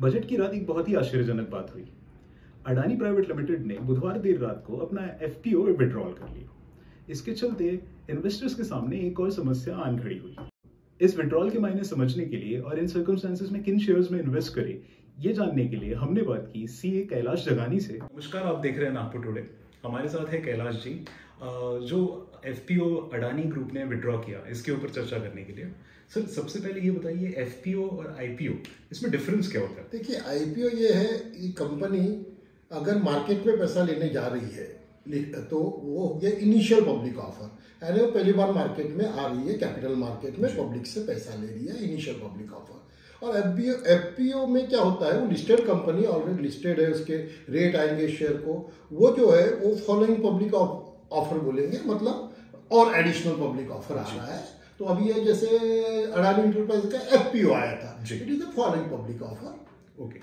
Budget की रात एक बहुत ही आश्चर्यजनक बात हुई। अडानी प्राइवेट लिमिटेड ने बुधवार देर रात को अपना एफपीओ विड्रॉल कर लिया। इसके चलते इन्वेस्टर्स के सामने एक और समस्या आन खड़ी हुई। इस विड्रॉल के मायने समझने के लिए और इन सर्कमस्टेंसेस में किन शेयर्स में इन्वेस्ट करें, ये जानने के लिए हमने बात की सीए कैलाश जगानी से। नमस्कार, आप देख रहे हैं नागपुर टुडे। हमारे साथ है कैलाश जी, जो एफपीओ अडानी ग्रुप ने विड्रॉ किया, इसके ऊपर चर्चा करने के लिए। सर, सबसे पहले ये बताइए, एफपीओ और आईपीओ, इसमें डिफरेंस क्या होता है? देखिए, आईपीओ ये है कि कंपनी अगर मार्केट में पैसा लेने जा रही है तो वो ये इनिशियल पब्लिक ऑफर, यानी वो पहली बार मार्केट में आ रही है, कैपिटल मार्केट में पब्लिक से पैसा ले रही है, इनिशियल पब्लिक ऑफर। और एफपीओ में क्या होता है, वो लिस्टेड कंपनी ऑलरेडी लिस्टेड है, उसके रेट आएंगे शेयर को, वो जो है वो फॉलोइंग पब्लिक ऑफर बोलेंगे, मतलब और एडिशनल पब्लिक ऑफर आ रहा है। तो अभी ये जैसे अडानी इंटरप्राइज का एफपीओ आया था, it is the following public offer,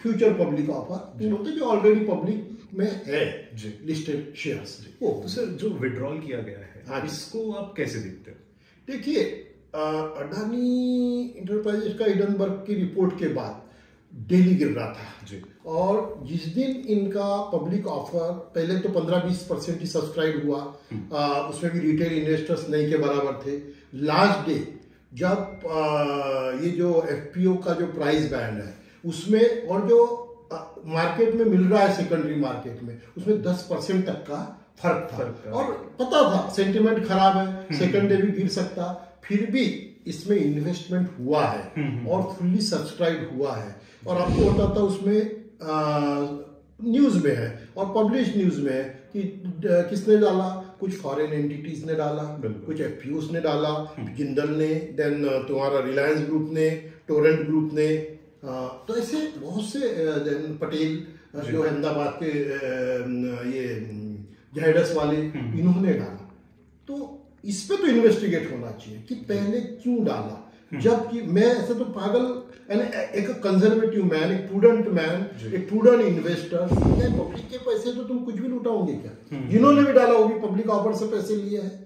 future public offer होते जो ऑलरेडी पब्लिक में है लिस्टेड शेयर्स। तो सर, जो विड्रॉल किया गया है, इसको आप कैसे देखते हैं? देखिए, अडानी इंटरप्राइजेस का हिडनबर्ग की रिपोर्ट के बाद डेली गिर रहा था जी। और जिस दिन इनका पब्लिक ऑफर, पहले तो 15-20% ही सब्सक्राइब हुआ, उसमें भी रिटेल इन्वेस्टर्स नहीं के बराबर थे। लास्ट डे जब ये जो एफपीओ का जो प्राइस बैंड है उसमें और जो मार्केट में मिल रहा है सेकेंडरी मार्केट में, उसमें 10% तक का फर्क था। और पता था सेंटिमेंट खराब है, सेकेंड डे भी गिर सकता, फिर भी इसमें इन्वेस्टमेंट हुआ है और फुल्ली सब्सक्राइब हुआ है। और आपको बताता उसमें न्यूज में है और पब्लिश न्यूज में है कि किसने डाला, कुछ फॉरेन एंटिटीज ने डाला, कुछ एफपीओस ने डाला, जिंदल ने, देन तुम्हारा रिलायंस ग्रुप ने, टोरेंट ग्रुप ने, तो ऐसे बहुत से, देन पटेल जो अहमदाबाद के ये जायडस वाले, इन्होंने डाला। तो इस पे तो इन्वेस्टिगेट होना चाहिए कि पहले क्यों डाला, जबकि मैं ऐसा तो पागल, एक कंजर्वेटिव मैन, एक प्रूडेंट मैन, एक प्रूडेंट इन्वेस्टर, पब्लिक के पैसे तो तुम कुछ भी लुटाओगे क्या? जिन्होंने भी डाला वो भी पब्लिक ऑफर से पैसे लिए हैं।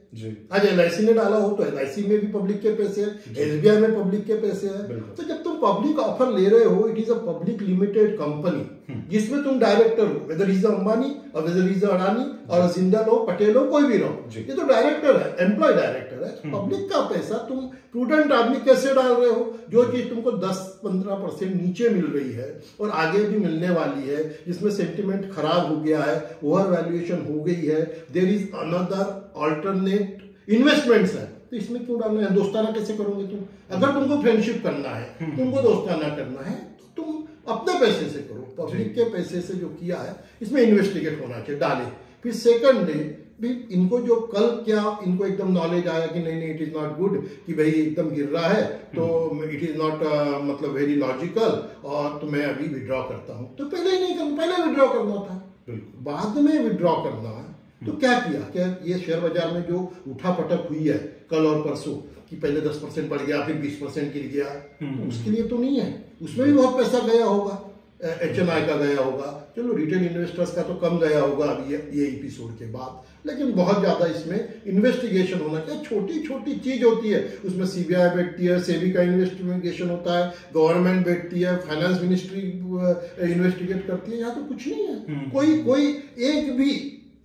आज एलआईसी ने डाला हो तो एलआईसी में भी पब्लिक के पैसे हैं, एसबीआई में पब्लिक के पैसे हैं। तो जब तुम पब्लिक ऑफर ले रहे हो, it is a public limited company जिसमें तुम डायरेक्टर हो, वेदर इज अंबानी और वेदर इज अडानी और जिंदल हो, पटेल हो, कोई भी रहो, ये तो डायरेक्टर है, एम्प्लॉय डायरेक्टर है। पब्लिक का पैसा तुम प्रूडेंट आदमी कैसे डाल रहे हो? जो चीज तुमको 10-15% नीचे मिल रही है और आगे भी मिलने वाली है, जिसमें सेंटिमेंट खराब हो गया है, ओवर वैल्यूएशन हो गई है, there is another alternate investments है, तो इसमें क्यों डालना है? दोस्ताना कैसे करोगे तुम? अगर तुमको फ्रेंडशिप करना है, तुमको दोस्ताना करना है, तो तुम अपने पैसे से करो। पब्लिक के पैसे से जो किया है, इसमें इन्वेस्टिगेट होना चाहिए, डाले। फिर सेकंड डे भी इनको जो कल क्या इनको एकदम नॉलेज आया कि नहीं नहीं, इट इज नॉट गुड, कि भाई एकदम गिर रहा है तो इट इज नॉट मतलब वेरी लॉजिकल, और तो मैं अभी विड्रॉ करता हूं, तो पहले ही नहीं करना, पहले विड्रॉ करना था, बाद में विड्रॉ करना है। तो क्या किया, क्या ये शेयर बाजार में जो उठा पटक हुई है कल और परसों, कि पहले 10% बढ़ गया, फिर 20% गिर गया, तो उसके लिए तो नहीं है। उसमें भी बहुत पैसा गया होगा, एचएनआई का गया होगा, चलो रिटेल इन्वेस्टर्स का तो कम गया होगा अभी ये एपिसोड के बाद, लेकिन बहुत ज्यादा इसमें इन्वेस्टिगेशन होना चाहिए। छोटी छोटी चीज होती है, उसमें सीबीआई बैठती है, सेबी का इन्वेस्टिगेशन होता है, गवर्नमेंट बैठती है, फाइनेंस मिनिस्ट्री इन्वेस्टिगेट करती है। यहाँ तो कुछ नहीं है, कोई एक भी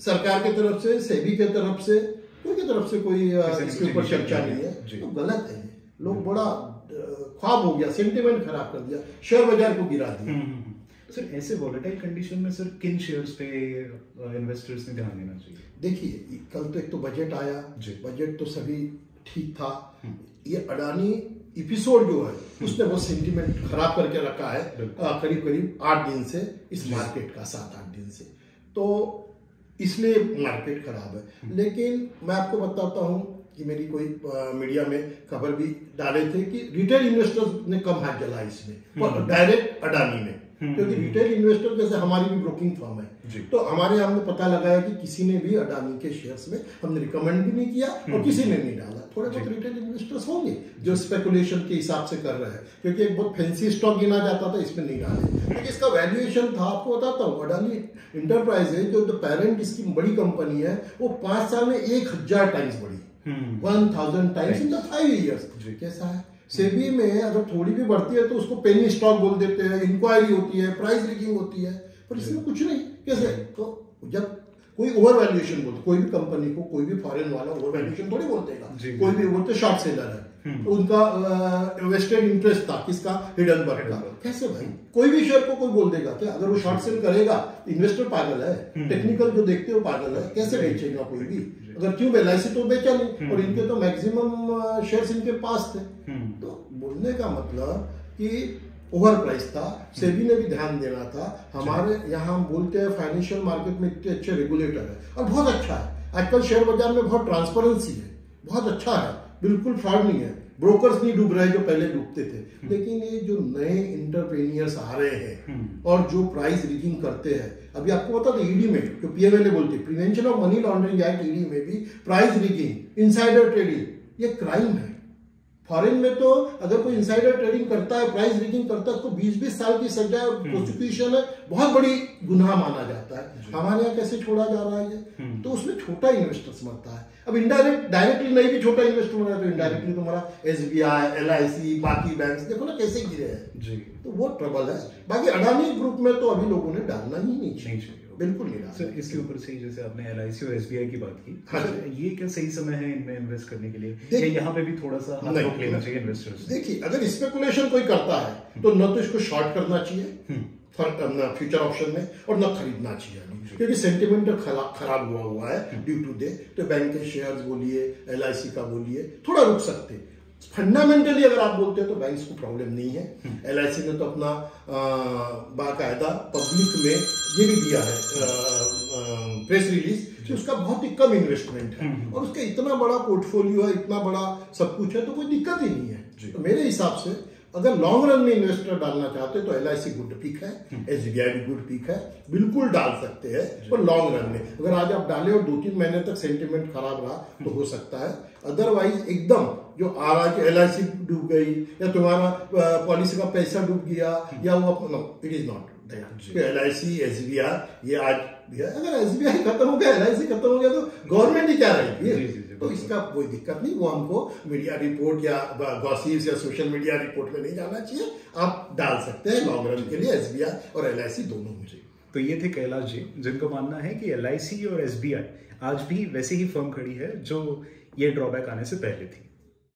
सरकार की तरफ से, सेबी की तरफ से, कोई की तरफ से कोई इसके ऊपर चर्चा नहीं है। तो गलत है, लोग बड़ा ख्वाब हो गया, सेंटिमेंट खराब कर दिया, शेयर बाजार को गिरा दिया। सर, ऐसे वोलेटाइल कंडीशन में सर किन शेयर्स पे इन्वेस्टर्स ने ध्यान देना चाहिए? देखिए, कल तो एक तो बजट आया, बजट तो सभी ठीक था। ये अडानी एपिसोड जो है उसने वो सेंटिमेंट खराब करके रखा है करीब करीब 8 दिन से, इस मार्केट का 7-8 दिन से, तो इसलिए मार्केट खराब है। लेकिन मैं आपको बताता हूं कि मेरी कोई मीडिया में खबर भी डाले थे कि रिटेल इन्वेस्टर्स ने कम हाथ जला इसमें, पर डायरेक्ट अडानी ने, क्योंकि रिटेल इन्वेस्टर जैसे हमारी भी ब्रोकिंग फर्म है, तो हमारे हमने पता लगाया कि किसी ने भी अडानी के शेयर्स में हमने रिकमेंड भी नहीं किया और किसी ने नहीं डाला। थोड़े बहुत रिटेल इन्वेस्टर्स होंगे जो स्पेकुलेशन के हिसाब से कर रहे हैं, क्योंकि एक बहुत फैंसी स्टॉक गिना जाता था, इसमें नहीं डाले, क्योंकि इसका वैल्यूएशन था। आपको बताता हूँ, अडानी इंटरप्राइजेज जो पेरेंट इसकी बड़ी कंपनी है, वो 5 साल में 1000 टाइम्स बढ़ी, 1000 टाइम्स इन द 5 years। कैसा है? सेबी में अगर थोड़ी भी बढ़ती है तो उसको पेनी स्टॉक बोल देते हैं, इंक्वायरी होती है, प्राइस रीडिंग होती है, पर इसमें कुछ नहीं। कैसे? तो जब कोई ओवर वैल्यूएशन बोलते, कोई भी कंपनी को कोई भी फॉरेन वाला ओवर वैल्यूएशन थोड़ी बोल देगा, कोई भी बोलते शॉर्ट सेलर है, उनका वेस्टेड इंटरेस्ट था किसका, हिडनबर्ग का। कैसे भाई कोई भी शेयर को कोई बोल देगा क्या? अगर वो शॉर्ट सेल करेगा, इन्वेस्टर पागल है, टेक्निकल जो देखते हो पागल है, कैसे बेचेगा कोई भी? अगर क्यों LIC तो बेचा नहीं, और इनके तो मैक्सिमम शेयर्स इनके पास थे। तो बोलने का मतलब कि ओवर प्राइस था, सेबी ने भी ध्यान देना था। हमारे यहाँ हम बोलते हैं फाइनेंशियल मार्केट में इतने अच्छे रेगुलेटर है और बहुत अच्छा है। आजकल शेयर बाजार में बहुत ट्रांसपेरेंसी है, बहुत अच्छा है, बिल्कुल फ्रॉड नहीं है, ब्रोकर्स नहीं डूब रहे जो पहले डूबते थे। लेकिन ये जो नए इंटरप्रेन्योर्स आ रहे हैं और जो प्राइस रिगिंग करते हैं, अभी आपको बता दें ईडी में जो PMLA बोलते हैं, prevention of money laundering act, ED में भी प्राइस रिगिंग, इनसाइडर ट्रेडिंग ये क्राइम है। फॉरेन में तो अगर कोई इनसाइडर ट्रेडिंग करता है, प्राइस रिगिंग करता है, तो 20-20 साल की सजा और प्रोसिक्यूशन है, बहुत बड़ी गुनाह माना जाता है। हमारे यहाँ कैसे छोड़ा जा रहा है ये? तो उसमें छोटा इन्वेस्टर्स मरता है। अब इनडायरेक्ट, डायरेक्टली नहीं भी छोटा इन्वेस्टर मरा, तो इनडायरेक्टली तुम्हारा SBI, LIC, बाकी बैंक्स देखो ना कैसे गिरे हैं जी। तो वो ट्रबल है। बाकी अडानी ग्रुप में तो अभी लोगों ने डालना ही नहीं चाहिए, बिल्कुल नहीं। सर इसके ऊपर से जैसे आपने LIC और SBI की बात की, ये क्या सही समय है इनमें इन्वेस्ट करने के लिए, या यहाँ पे भी थोड़ा सा हाथ रोक लेना चाहिए इन्वेस्टर्स? देखिए, अगर स्पेकुलेशन कोई करता है तो न तो इसको शॉर्ट करना चाहिए फ्यूचर ऑप्शन में, और न खरीदना चाहिए, क्योंकि सेंटिमेंट खराब हुआ है ड्यू टू दे। तो बैंक के शेयर्स बोलिए, LIC का बोलिए, थोड़ा रुक सकते हैं। फंडामेंटली अगर आप बोलते हैं तो बैंक्स को प्रॉब्लम नहीं है। LIC ने तो अपना बाकायदा पब्लिक में ये भी दिया है प्रेस रिलीज कि उसका बहुत ही कम इन्वेस्टमेंट है और उसका इतना बड़ा पोर्टफोलियो है, इतना बड़ा सब कुछ है, तो कोई दिक्कत ही नहीं है। तो मेरे हिसाब से अगर लॉन्ग रन में इन्वेस्टर डालना चाहते हैं तो LIC गुड पिक है, SBI भी गुड पिक है, बिल्कुल डाल सकते हैं। पर लॉन्ग रन में अगर आज आप डाले और 2-3 महीने तक सेंटिमेंट खराब रहा तो हो सकता है। अदरवाइज एकदम जो आ रहा है कि LIC डूब गई या तुम्हारा पॉलिसी का पैसा डूब गया या वो, it is not LIC, SBI ये आज भी है। अगर SBI खत्म हो गया, LIC खत्म हो गया तो गवर्नमेंट ही क्या रहेगी? तो इसका कोई दिक्कत नहीं, वो हमको मीडिया रिपोर्ट या गॉसिप्स या सोशल मीडिया रिपोर्ट में नहीं जाना चाहिए। आप डाल सकते हैं लॉन्ग रन के लिए SBI और LIC दोनों में। तो ये थे कैलाश जी, जिनका मानना है कि LIC और SBI आज भी वैसे ही फर्म खड़ी है जो ये ड्रॉबैक आने से पहले थी।